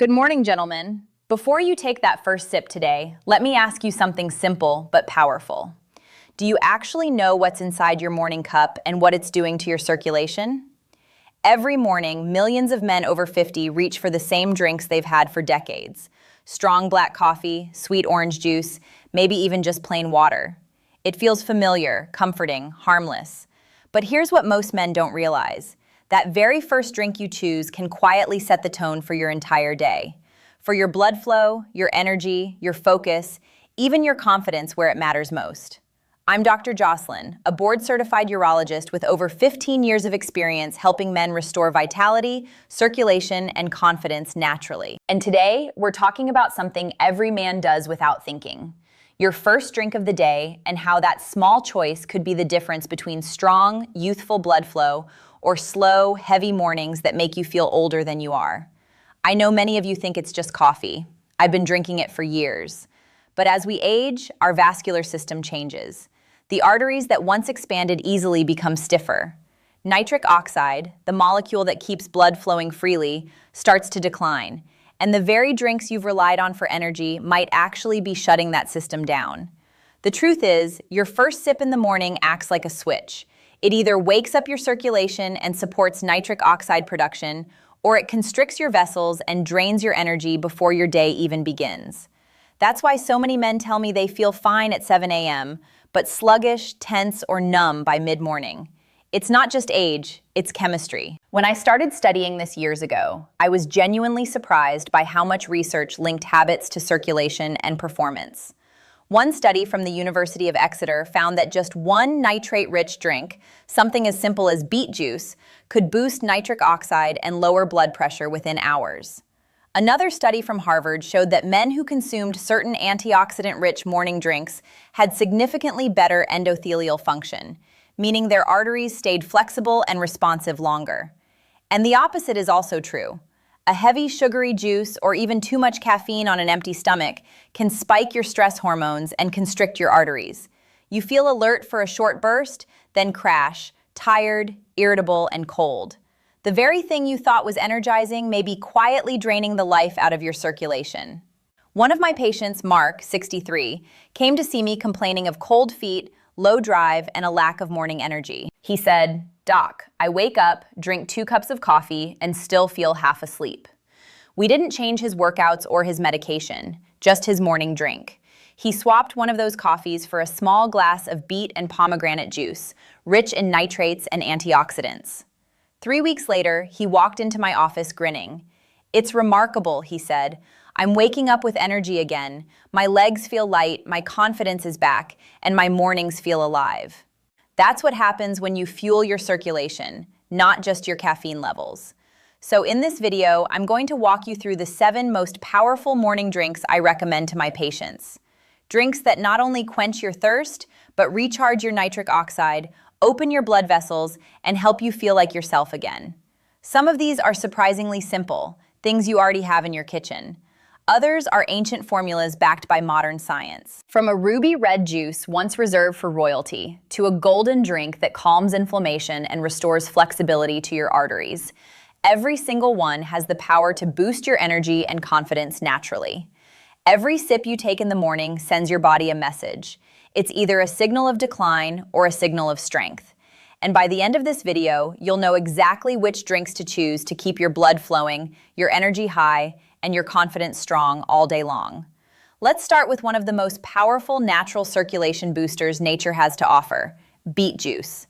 Good morning, gentlemen. Before you take that first sip today, let me ask you something simple but powerful. Do you actually know what's inside your morning cup and what it's doing to your circulation? Every morning, millions of men over 50 reach for the same drinks they've had for decades. Strong black coffee, sweet orange juice, maybe even just plain water. It feels familiar, comforting, harmless. But here's what most men don't realize. That very first drink you choose can quietly set the tone for your entire day. For your blood flow, your energy, your focus, even your confidence where it matters most. I'm Dr. Jocelyn, a board-certified urologist with over 15 years of experience helping men restore vitality, circulation, and confidence naturally. And today, we're talking about something every man does without thinking. Your first drink of the day and how that small choice could be the difference between strong, youthful blood flow or slow, heavy mornings that make you feel older than you are. I know many of you think it's just coffee. I've been drinking it for years. But as we age, our vascular system changes. The arteries that once expanded easily become stiffer. Nitric oxide, the molecule that keeps blood flowing freely, starts to decline. And the very drinks you've relied on for energy might actually be shutting that system down. The truth is, your first sip in the morning acts like a switch. It either wakes up your circulation and supports nitric oxide production, or it constricts your vessels and drains your energy before your day even begins. That's why so many men tell me they feel fine at 7 a.m., but sluggish, tense, or numb by mid-morning. It's not just age, it's chemistry. When I started studying this years ago, I was genuinely surprised by how much research linked habits to circulation and performance. One study from the University of Exeter found that just one nitrate-rich drink, something as simple as beet juice, could boost nitric oxide and lower blood pressure within hours. Another study from Harvard showed that men who consumed certain antioxidant-rich morning drinks had significantly better endothelial function, meaning their arteries stayed flexible and responsive longer. And the opposite is also true. A heavy sugary juice or even too much caffeine on an empty stomach can spike your stress hormones and constrict your arteries. You feel alert for a short burst, then crash, tired, irritable, and cold. The very thing you thought was energizing may be quietly draining the life out of your circulation. One of my patients, Mark, 63, came to see me complaining of cold feet, low drive, and a lack of morning energy. He said, "Doc, I wake up, drink 2 cups of coffee, and still feel half asleep." We didn't change his workouts or his medication, just his morning drink. He swapped one of those coffees for a small glass of beet and pomegranate juice, rich in nitrates and antioxidants. 3 weeks later, he walked into my office grinning. "It's remarkable," he said. "I'm waking up with energy again. My legs feel light, my confidence is back, and my mornings feel alive." That's what happens when you fuel your circulation, not just your caffeine levels. So in this video, I'm going to walk you through the 7 most powerful morning drinks I recommend to my patients. Drinks that not only quench your thirst, but recharge your nitric oxide, open your blood vessels, and help you feel like yourself again. Some of these are surprisingly simple, things you already have in your kitchen. Others are ancient formulas backed by modern science. From a ruby red juice once reserved for royalty, to a golden drink that calms inflammation and restores flexibility to your arteries, every single one has the power to boost your energy and confidence naturally. Every sip you take in the morning sends your body a message. It's either a signal of decline or a signal of strength. And by the end of this video, you'll know exactly which drinks to choose to keep your blood flowing, your energy high, and your confidence strong all day long. Let's start with one of the most powerful natural circulation boosters nature has to offer, beet juice.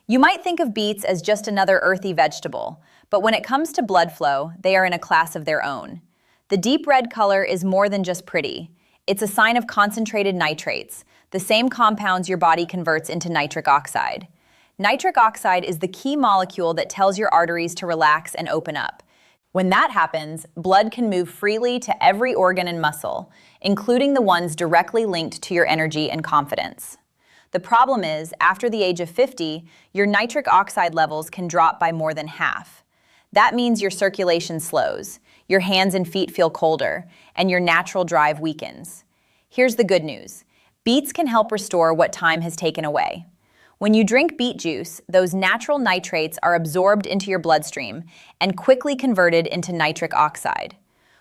You might think of beets as just another earthy vegetable, but when it comes to blood flow, they are in a class of their own. The deep red color is more than just pretty. It's a sign of concentrated nitrates, the same compounds your body converts into nitric oxide. Nitric oxide is the key molecule that tells your arteries to relax and open up. When that happens, blood can move freely to every organ and muscle, including the ones directly linked to your energy and confidence. The problem is, after the age of 50, your nitric oxide levels can drop by more than half. That means your circulation slows, your hands and feet feel colder, and your natural drive weakens. Here's the good news. Beets can help restore what time has taken away. When you drink beet juice, those natural nitrates are absorbed into your bloodstream and quickly converted into nitric oxide.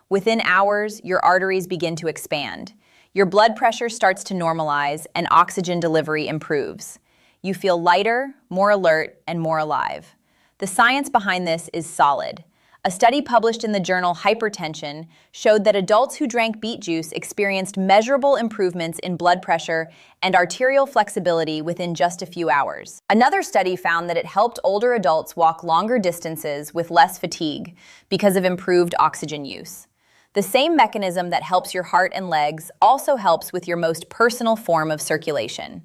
Within hours, your arteries begin to expand. Your blood pressure starts to normalize and oxygen delivery improves. You feel lighter, more alert, and more alive. The science behind this is solid. A study published in the journal Hypertension showed that adults who drank beet juice experienced measurable improvements in blood pressure and arterial flexibility within just a few hours. Another study found that it helped older adults walk longer distances with less fatigue because of improved oxygen use. The same mechanism that helps your heart and legs also helps with your most personal form of circulation.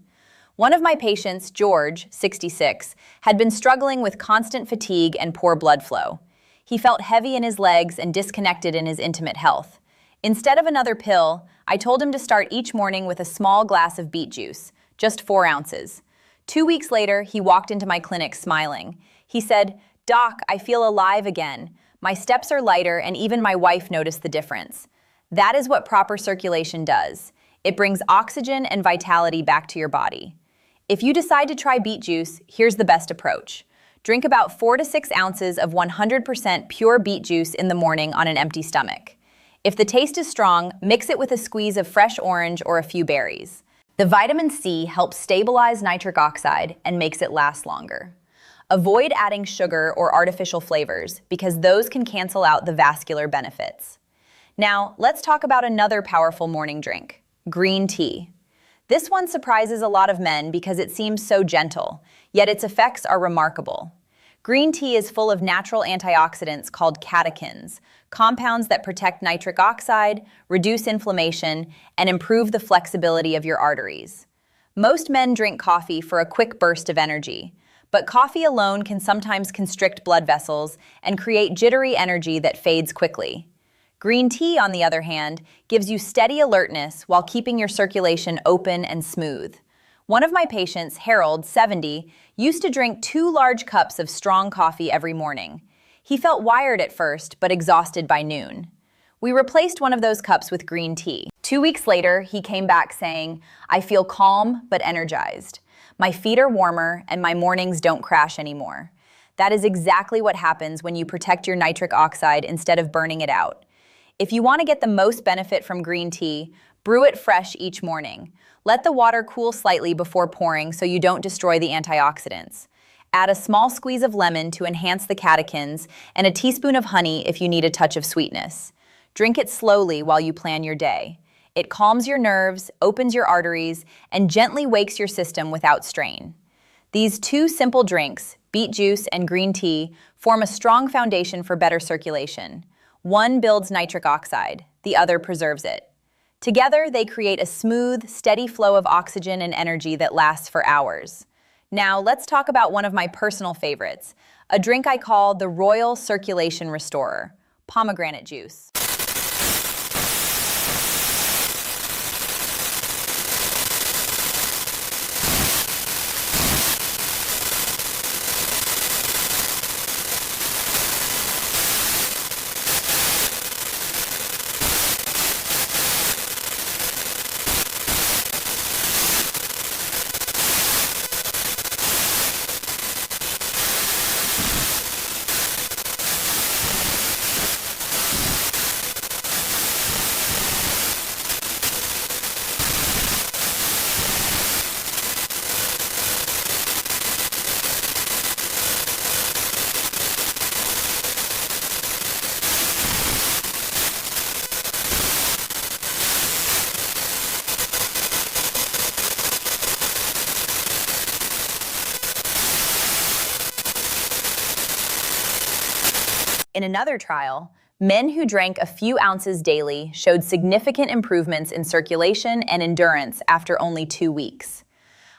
One of my patients, George, 66, had been struggling with constant fatigue and poor blood flow. He felt heavy in his legs and disconnected in his intimate health. Instead of another pill, I told him to start each morning with a small glass of beet juice, just 4 ounces. 2 weeks later, he walked into my clinic smiling. He said, "Doc, I feel alive again. My steps are lighter and even my wife noticed the difference." That is what proper circulation does. It brings oxygen and vitality back to your body. If you decide to try beet juice, here's the best approach. Drink about 4 to 6 ounces of 100% pure beet juice in the morning on an empty stomach. If the taste is strong, mix it with a squeeze of fresh orange or a few berries. The vitamin C helps stabilize nitric oxide and makes it last longer. Avoid adding sugar or artificial flavors because those can cancel out the vascular benefits. Now, let's talk about another powerful morning drink, green tea. This one surprises a lot of men because it seems so gentle, yet its effects are remarkable. Green tea is full of natural antioxidants called catechins, compounds that protect nitric oxide, reduce inflammation, and improve the flexibility of your arteries. Most men drink coffee for a quick burst of energy, but coffee alone can sometimes constrict blood vessels and create jittery energy that fades quickly. Green tea, on the other hand, gives you steady alertness while keeping your circulation open and smooth. One of my patients, Harold, 70, used to drink 2 large cups of strong coffee every morning. He felt wired at first, but exhausted by noon. We replaced one of those cups with green tea. 2 weeks later, he came back saying, "I feel calm but energized. My feet are warmer and my mornings don't crash anymore." That is exactly what happens when you protect your nitric oxide instead of burning it out. If you want to get the most benefit from green tea, brew it fresh each morning. Let the water cool slightly before pouring so you don't destroy the antioxidants. Add a small squeeze of lemon to enhance the catechins and a teaspoon of honey if you need a touch of sweetness. Drink it slowly while you plan your day. It calms your nerves, opens your arteries, and gently wakes your system without strain. These 2 simple drinks, beet juice and green tea, form a strong foundation for better circulation. One builds nitric oxide, the other preserves it. Together, they create a smooth, steady flow of oxygen and energy that lasts for hours. Now, let's talk about one of my personal favorites, a drink I call the Royal Circulation Restorer, pomegranate juice. In another trial, men who drank a few ounces daily showed significant improvements in circulation and endurance after only 2 weeks.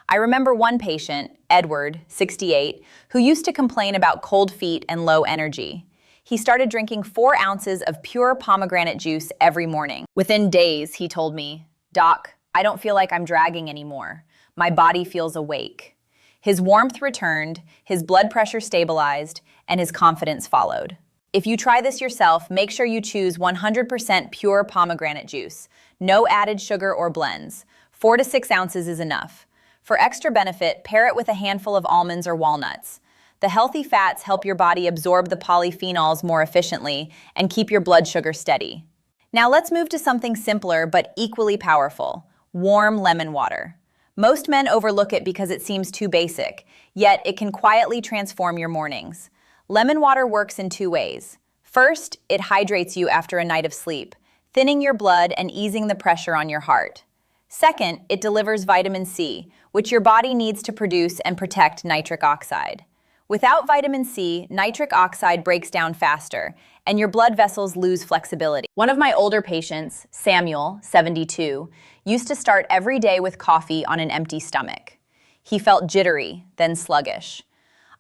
I remember one patient, Edward, 68, who used to complain about cold feet and low energy. He started drinking 4 ounces of pure pomegranate juice every morning. Within days, he told me, "Doc, I don't feel like I'm dragging anymore. My body feels awake." His warmth returned, his blood pressure stabilized, and his confidence followed. If you try this yourself, make sure you choose 100% pure pomegranate juice. No added sugar or blends. 4 to 6 ounces is enough. For extra benefit, pair it with a handful of almonds or walnuts. The healthy fats help your body absorb the polyphenols more efficiently and keep your blood sugar steady. Now let's move to something simpler but equally powerful: warm lemon water. Most men overlook it because it seems too basic, yet it can quietly transform your mornings. Lemon water works in two ways. First, it hydrates you after a night of sleep, thinning your blood and easing the pressure on your heart. Second, it delivers vitamin C, which your body needs to produce and protect nitric oxide. Without vitamin C, nitric oxide breaks down faster, and your blood vessels lose flexibility. One of my older patients, Samuel, 72, used to start every day with coffee on an empty stomach. He felt jittery, then sluggish.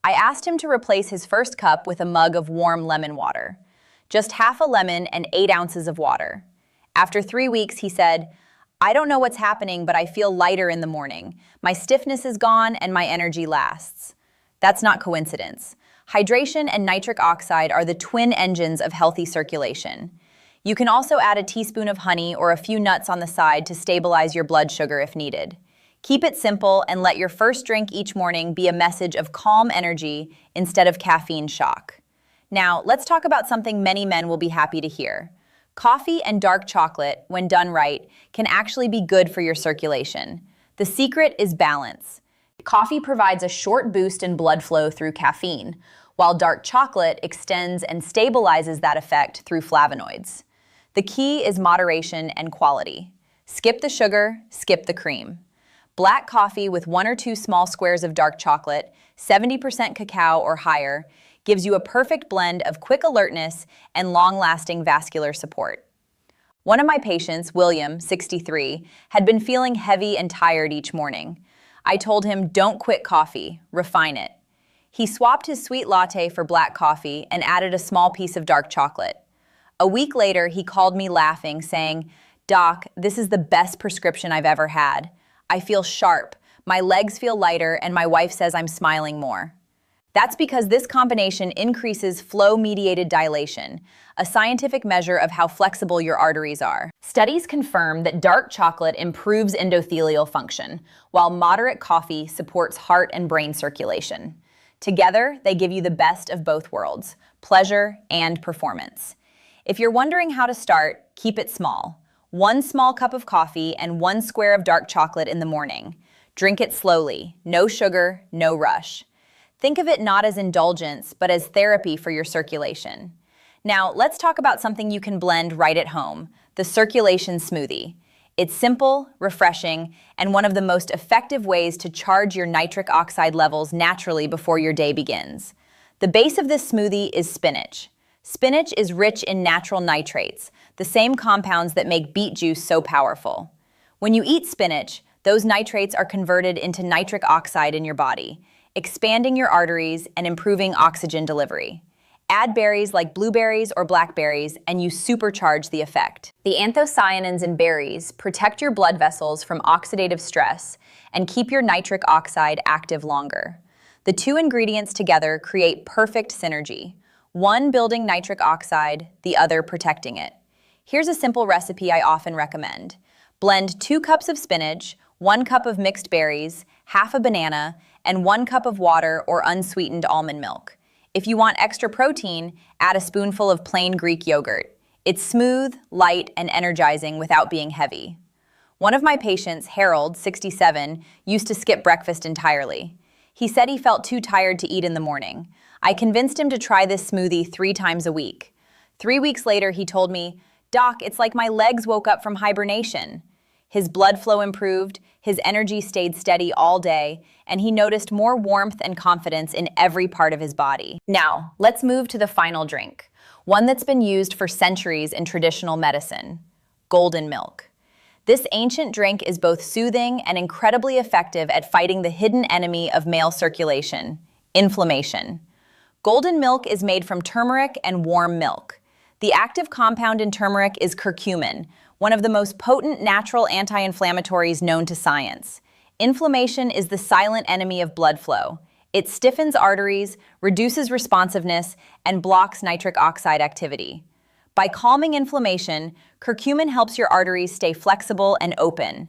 I asked him to replace his first cup with a mug of warm lemon water. Just half a lemon and 8 ounces of water. After 3 weeks, he said, "I don't know what's happening, but I feel lighter in the morning. My stiffness is gone and my energy lasts." That's not coincidence. Hydration and nitric oxide are the twin engines of healthy circulation. You can also add a teaspoon of honey or a few nuts on the side to stabilize your blood sugar if needed. Keep it simple and let your first drink each morning be a message of calm energy instead of caffeine shock. Now, let's talk about something many men will be happy to hear. Coffee and dark chocolate, when done right, can actually be good for your circulation. The secret is balance. Coffee provides a short boost in blood flow through caffeine, while dark chocolate extends and stabilizes that effect through flavonoids. The key is moderation and quality. Skip the sugar, skip the cream. Black coffee with 1 or 2 small squares of dark chocolate, 70% cacao or higher, gives you a perfect blend of quick alertness and long-lasting vascular support. One of my patients, William, 63, had been feeling heavy and tired each morning. I told him, "Don't quit coffee, refine it." He swapped his sweet latte for black coffee and added a small piece of dark chocolate. A week later, he called me laughing, saying, "Doc, this is the best prescription I've ever had. I feel sharp, my legs feel lighter, and my wife says I'm smiling more." That's because this combination increases flow-mediated dilation, a scientific measure of how flexible your arteries are. Studies confirm that dark chocolate improves endothelial function, while moderate coffee supports heart and brain circulation. Together, they give you the best of both worlds, pleasure and performance. If you're wondering how to start, keep it small. 1 small cup of coffee and 1 square of dark chocolate in the morning. Drink it slowly, no sugar, no rush. Think of it not as indulgence, but as therapy for your circulation. Now, let's talk about something you can blend right at home, the circulation smoothie. It's simple, refreshing, and one of the most effective ways to charge your nitric oxide levels naturally before your day begins. The base of this smoothie is spinach. Spinach is rich in natural nitrates, the same compounds that make beet juice so powerful. When you eat spinach, those nitrates are converted into nitric oxide in your body, expanding your arteries and improving oxygen delivery. Add berries like blueberries or blackberries and you supercharge the effect. The anthocyanins in berries protect your blood vessels from oxidative stress and keep your nitric oxide active longer. The 2 ingredients together create perfect synergy, one building nitric oxide, the other protecting it. Here's a simple recipe I often recommend. Blend 2 cups of spinach, 1 cup of mixed berries, half a banana, and 1 cup of water or unsweetened almond milk. If you want extra protein, add a spoonful of plain Greek yogurt. It's smooth, light, and energizing without being heavy. One of my patients, Harold, 67, used to skip breakfast entirely. He said he felt too tired to eat in the morning. I convinced him to try this smoothie 3 times a week. 3 weeks later, he told me, "Doc, it's like my legs woke up from hibernation." His blood flow improved, his energy stayed steady all day, and he noticed more warmth and confidence in every part of his body. Now, let's move to the final drink, one that's been used for centuries in traditional medicine: golden milk. This ancient drink is both soothing and incredibly effective at fighting the hidden enemy of male circulation: inflammation. Golden milk is made from turmeric and warm milk. The active compound in turmeric is curcumin, one of the most potent natural anti-inflammatories known to science. Inflammation is the silent enemy of blood flow. It stiffens arteries, reduces responsiveness, and blocks nitric oxide activity. By calming inflammation, curcumin helps your arteries stay flexible and open.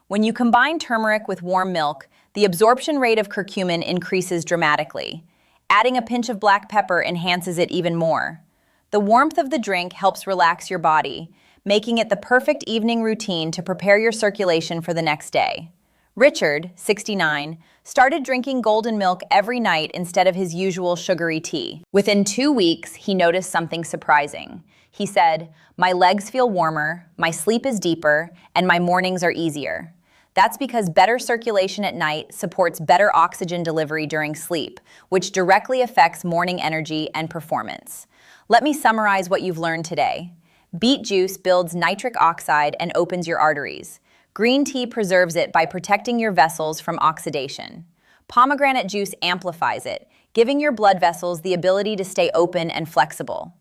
When you combine turmeric with warm milk, the absorption rate of curcumin increases dramatically. Adding a pinch of black pepper enhances it even more. The warmth of the drink helps relax your body, making it the perfect evening routine to prepare your circulation for the next day. Richard, 69, started drinking golden milk every night instead of his usual sugary tea. Within 2 weeks, he noticed something surprising. He said, "My legs feel warmer, my sleep is deeper, and my mornings are easier." That's because better circulation at night supports better oxygen delivery during sleep, which directly affects morning energy and performance. Let me summarize what you've learned today. Beet juice builds nitric oxide and opens your arteries. Green tea preserves it by protecting your vessels from oxidation. Pomegranate juice amplifies it, giving your blood vessels the ability to stay open and flexible.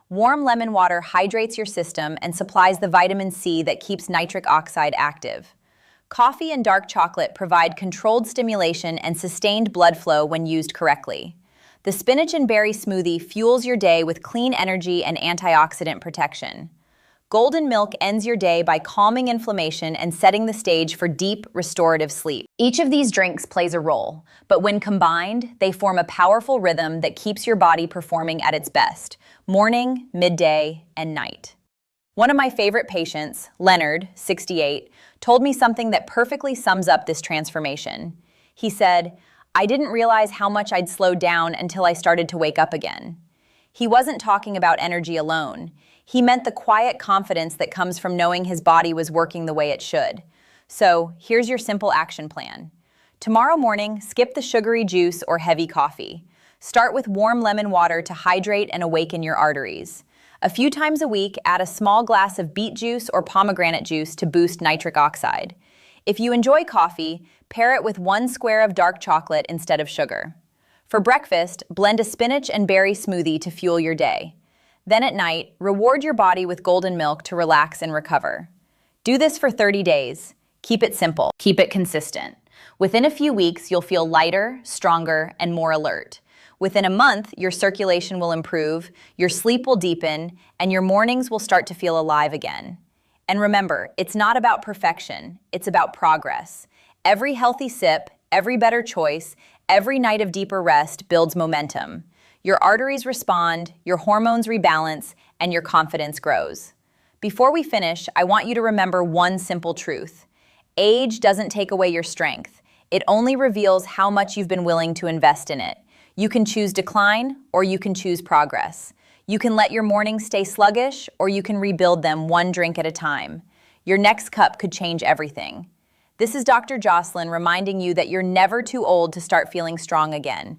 Warm lemon water hydrates your system and supplies the vitamin C that keeps nitric oxide active. Coffee and dark chocolate provide controlled stimulation and sustained blood flow when used correctly. The spinach and berry smoothie fuels your day with clean energy and antioxidant protection. Golden milk ends your day by calming inflammation and setting the stage for deep, restorative sleep. Each of these drinks plays a role, but when combined, they form a powerful rhythm that keeps your body performing at its best, morning, midday, and night. One of my favorite patients, Leonard, 68, told me something that perfectly sums up this transformation. He said, "I didn't realize how much I'd slowed down until I started to wake up again." He wasn't talking about energy alone. He meant the quiet confidence that comes from knowing his body was working the way it should. So, here's your simple action plan. Tomorrow morning, skip the sugary juice or heavy coffee. Start with warm lemon water to hydrate and awaken your arteries. A few times a week, add a small glass of beet juice or pomegranate juice to boost nitric oxide. If you enjoy coffee, pair it with 1 square of dark chocolate instead of sugar. For breakfast, blend a spinach and berry smoothie to fuel your day. Then at night, reward your body with golden milk to relax and recover. Do this for 30 days. Keep it simple. Keep it consistent. Within a few weeks, you'll feel lighter, stronger, and more alert. Within a month, your circulation will improve, your sleep will deepen, and your mornings will start to feel alive again. And remember, it's not about perfection, it's about progress. Every healthy sip, every better choice, every night of deeper rest builds momentum. Your arteries respond, your hormones rebalance, and your confidence grows. Before we finish, I want you to remember one simple truth. Age doesn't take away your strength. It only reveals how much you've been willing to invest in it. You can choose decline, or you can choose progress. You can let your mornings stay sluggish, or you can rebuild them one drink at a time. Your next cup could change everything. This is Dr. Jocelyn reminding you that you're never too old to start feeling strong again.